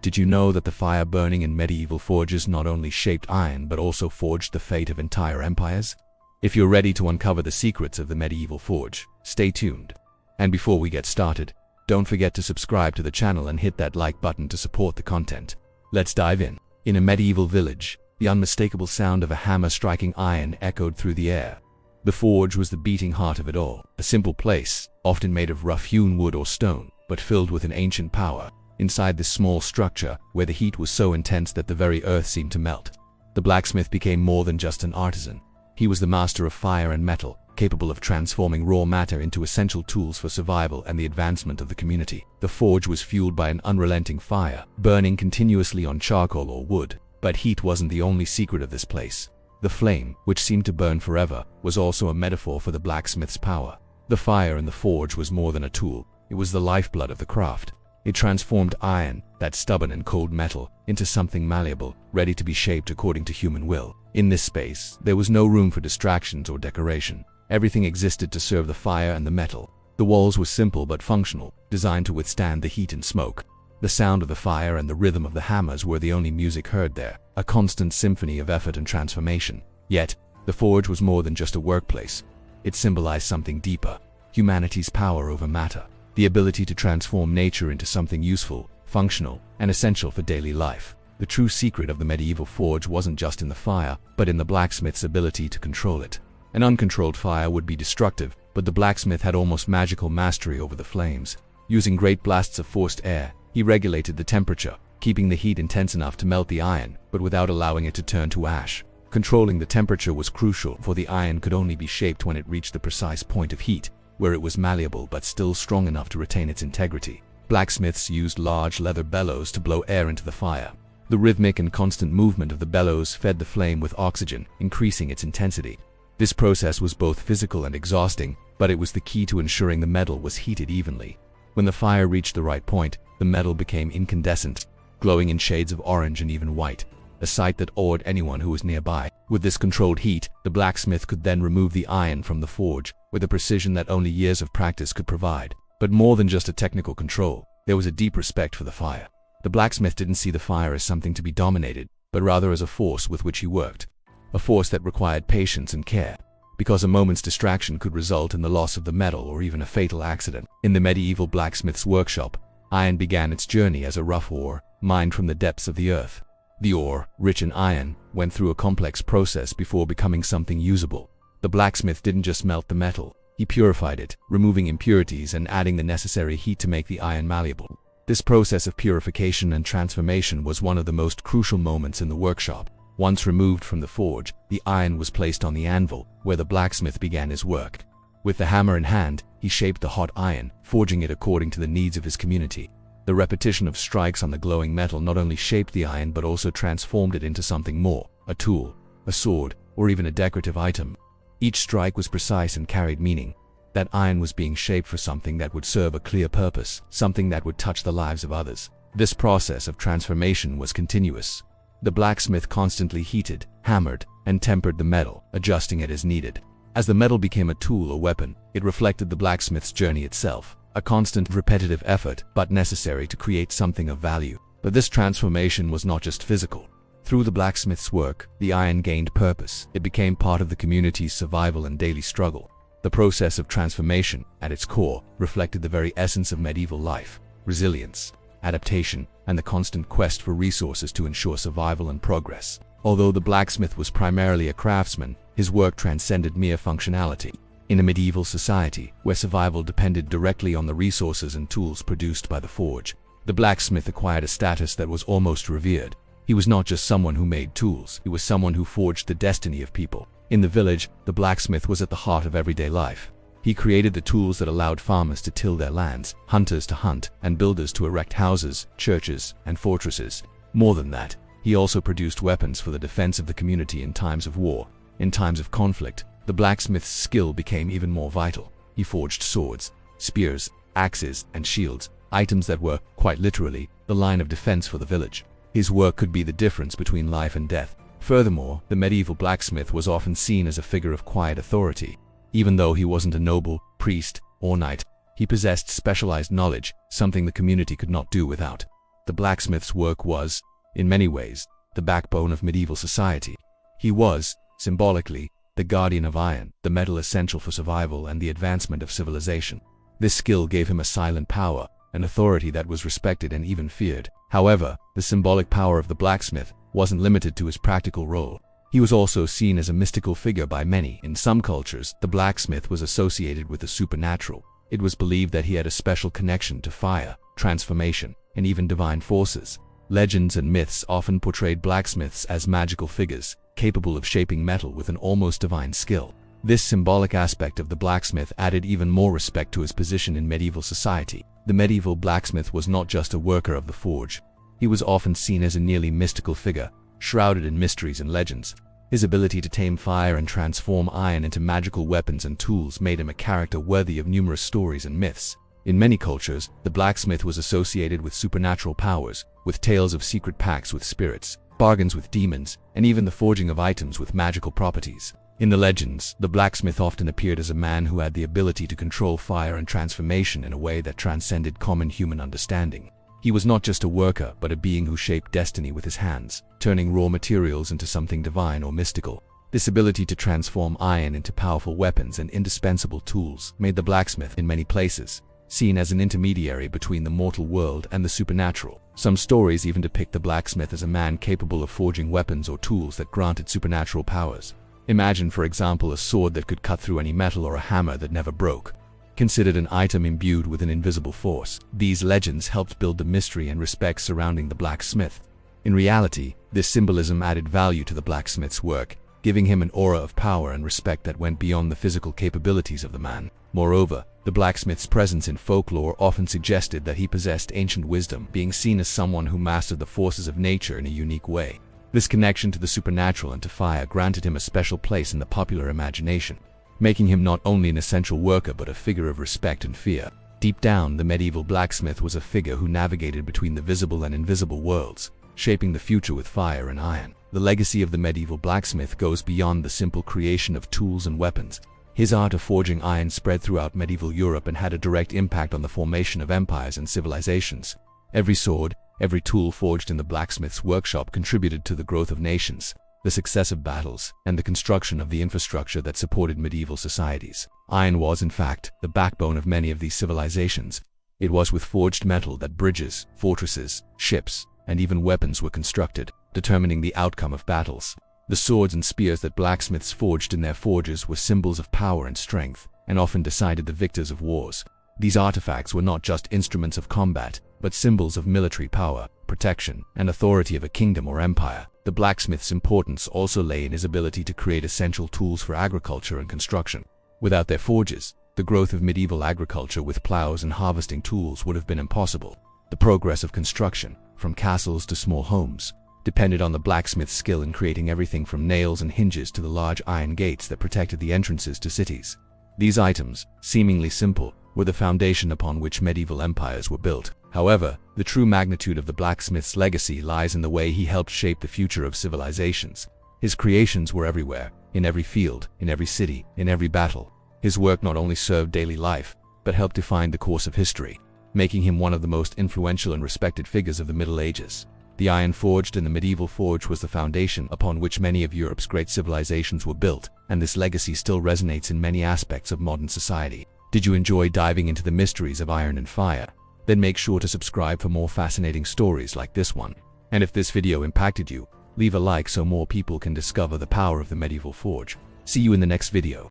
Did you know that the fire burning in medieval forges not only shaped iron but also forged the fate of entire empires? If you're ready to uncover the secrets of the medieval forge, stay tuned. And before we get started, don't forget to subscribe to the channel and hit that like button to support the content. Let's dive in. In a medieval village, the unmistakable sound of a hammer striking iron echoed through the air. The forge was the beating heart of it all, a simple place, often made of rough-hewn wood or stone, but filled with an ancient power. Inside this small structure, where the heat was so intense that the very earth seemed to melt, the blacksmith became more than just an artisan. He was the master of fire and metal, capable of transforming raw matter into essential tools for survival and the advancement of the community. The forge was fueled by an unrelenting fire, burning continuously on charcoal or wood. But heat wasn't the only secret of this place. The flame, which seemed to burn forever, was also a metaphor for the blacksmith's power. The fire in the forge was more than a tool. It was the lifeblood of the craft. It transformed iron, that stubborn and cold metal, into something malleable, ready to be shaped according to human will. In this space, there was no room for distractions or decoration. Everything existed to serve the fire and the metal. The walls were simple but functional, designed to withstand the heat and smoke. The sound of the fire and the rhythm of the hammers were the only music heard there, a constant symphony of effort and transformation. Yet, the forge was more than just a workplace. It symbolized something deeper: humanity's power over matter. The ability to transform nature into something useful, functional, and essential for daily life. The true secret of the medieval forge wasn't just in the fire, but in the blacksmith's ability to control it. An uncontrolled fire would be destructive, but the blacksmith had almost magical mastery over the flames. Using great blasts of forced air, he regulated the temperature, keeping the heat intense enough to melt the iron, but without allowing it to turn to ash. Controlling the temperature was crucial, for the iron could only be shaped when it reached the precise point of heat, where it was malleable but still strong enough to retain its integrity. Blacksmiths used large leather bellows to blow air into the fire. The rhythmic and constant movement of the bellows fed the flame with oxygen, increasing its intensity. This process was both physical and exhausting, but it was the key to ensuring the metal was heated evenly. When the fire reached the right point, the metal became incandescent, glowing in shades of orange and even white, a sight that awed anyone who was nearby. With this controlled heat, the blacksmith could then remove the iron from the forge with a precision that only years of practice could provide. But more than just a technical control, there was a deep respect for the fire. The blacksmith didn't see the fire as something to be dominated, but rather as a force with which he worked. A force that required patience and care, because a moment's distraction could result in the loss of the metal or even a fatal accident. In the medieval blacksmith's workshop, iron began its journey as a rough ore, mined from the depths of the earth. The ore, rich in iron, went through a complex process before becoming something usable. The blacksmith didn't just melt the metal, he purified it, removing impurities and adding the necessary heat to make the iron malleable. This process of purification and transformation was one of the most crucial moments in the workshop. Once removed from the forge, the iron was placed on the anvil, where the blacksmith began his work. With the hammer in hand, he shaped the hot iron, forging it according to the needs of his community. The repetition of strikes on the glowing metal not only shaped the iron but also transformed it into something more: a tool, a sword, or even a decorative item. Each strike was precise and carried meaning. That iron was being shaped for something that would serve a clear purpose, something that would touch the lives of others. This process of transformation was continuous. The blacksmith constantly heated, hammered, and tempered the metal, adjusting it as needed. As the metal became a tool or weapon, it reflected the blacksmith's journey itself, a constant, repetitive effort, but necessary to create something of value. But this transformation was not just physical. Through the blacksmith's work, the iron gained purpose. It became part of the community's survival and daily struggle. The process of transformation, at its core, reflected the very essence of medieval life: resilience, adaptation, and the constant quest for resources to ensure survival and progress. Although the blacksmith was primarily a craftsman, his work transcended mere functionality. In a medieval society, where survival depended directly on the resources and tools produced by the forge, the blacksmith acquired a status that was almost revered. He was not just someone who made tools, he was someone who forged the destiny of people. In the village, the blacksmith was at the heart of everyday life. He created the tools that allowed farmers to till their lands, hunters to hunt, and builders to erect houses, churches, and fortresses. More than that, he also produced weapons for the defense of the community in times of war. In times of conflict, the blacksmith's skill became even more vital. He forged swords, spears, axes, and shields, items that were, quite literally, the line of defense for the village. His work could be the difference between life and death. Furthermore, the medieval blacksmith was often seen as a figure of quiet authority. Even though he wasn't a noble, priest, or knight, he possessed specialized knowledge, something the community could not do without. The blacksmith's work was, in many ways, the backbone of medieval society. He was, symbolically, the guardian of iron, the metal essential for survival and the advancement of civilization. This skill gave him a silent power, an authority that was respected and even feared. However, the symbolic power of the blacksmith wasn't limited to his practical role. He was also seen as a mystical figure by many. In some cultures, the blacksmith was associated with the supernatural. It was believed that he had a special connection to fire, transformation, and even divine forces. Legends and myths often portrayed blacksmiths as magical figures, capable of shaping metal with an almost divine skill. This symbolic aspect of the blacksmith added even more respect to his position in medieval society. The medieval blacksmith was not just a worker of the forge. He was often seen as a nearly mystical figure, shrouded in mysteries and legends. His ability to tame fire and transform iron into magical weapons and tools made him a character worthy of numerous stories and myths. In many cultures, the blacksmith was associated with supernatural powers, with tales of secret pacts with spirits, bargains with demons, and even the forging of items with magical properties. In the legends, the blacksmith often appeared as a man who had the ability to control fire and transformation in a way that transcended common human understanding. He was not just a worker, but a being who shaped destiny with his hands, turning raw materials into something divine or mystical. This ability to transform iron into powerful weapons and indispensable tools made the blacksmith, in many places, seen as an intermediary between the mortal world and the supernatural. Some stories even depict the blacksmith as a man capable of forging weapons or tools that granted supernatural powers. Imagine, for example, a sword that could cut through any metal or a hammer that never broke. Considered an item imbued with an invisible force, these legends helped build the mystery and respect surrounding the blacksmith. In reality, this symbolism added value to the blacksmith's work, giving him an aura of power and respect that went beyond the physical capabilities of the man. Moreover, the blacksmith's presence in folklore often suggested that he possessed ancient wisdom, being seen as someone who mastered the forces of nature in a unique way. This connection to the supernatural and to fire granted him a special place in the popular imagination, making him not only an essential worker but a figure of respect and fear. Deep down, the medieval blacksmith was a figure who navigated between the visible and invisible worlds, shaping the future with fire and iron. The legacy of the medieval blacksmith goes beyond the simple creation of tools and weapons. His art of forging iron spread throughout medieval Europe and had a direct impact on the formation of empires and civilizations. Every sword, every tool forged in the blacksmith's workshop contributed to the growth of nations, the success of battles, and the construction of the infrastructure that supported medieval societies. Iron was, in fact, the backbone of many of these civilizations. It was with forged metal that bridges, fortresses, ships, and even weapons were constructed, determining the outcome of battles. The swords and spears that blacksmiths forged in their forges were symbols of power and strength, and often decided the victors of wars. These artifacts were not just instruments of combat, but symbols of military power, protection, and authority of a kingdom or empire. The blacksmith's importance also lay in his ability to create essential tools for agriculture and construction. Without their forges, the growth of medieval agriculture with plows and harvesting tools would have been impossible. The progress of construction, from castles to small homes, depended on the blacksmith's skill in creating everything from nails and hinges to the large iron gates that protected the entrances to cities. These items, seemingly simple, were the foundation upon which medieval empires were built. However, the true magnitude of the blacksmith's legacy lies in the way he helped shape the future of civilizations. His creations were everywhere, in every field, in every city, in every battle. His work not only served daily life, but helped define the course of history, making him one of the most influential and respected figures of the Middle Ages. The iron forged in the medieval forge was the foundation upon which many of Europe's great civilizations were built, and this legacy still resonates in many aspects of modern society. Did you enjoy diving into the mysteries of iron and fire? Then make sure to subscribe for more fascinating stories like this one. And if this video impacted you, leave a like so more people can discover the power of the medieval forge. See you in the next video.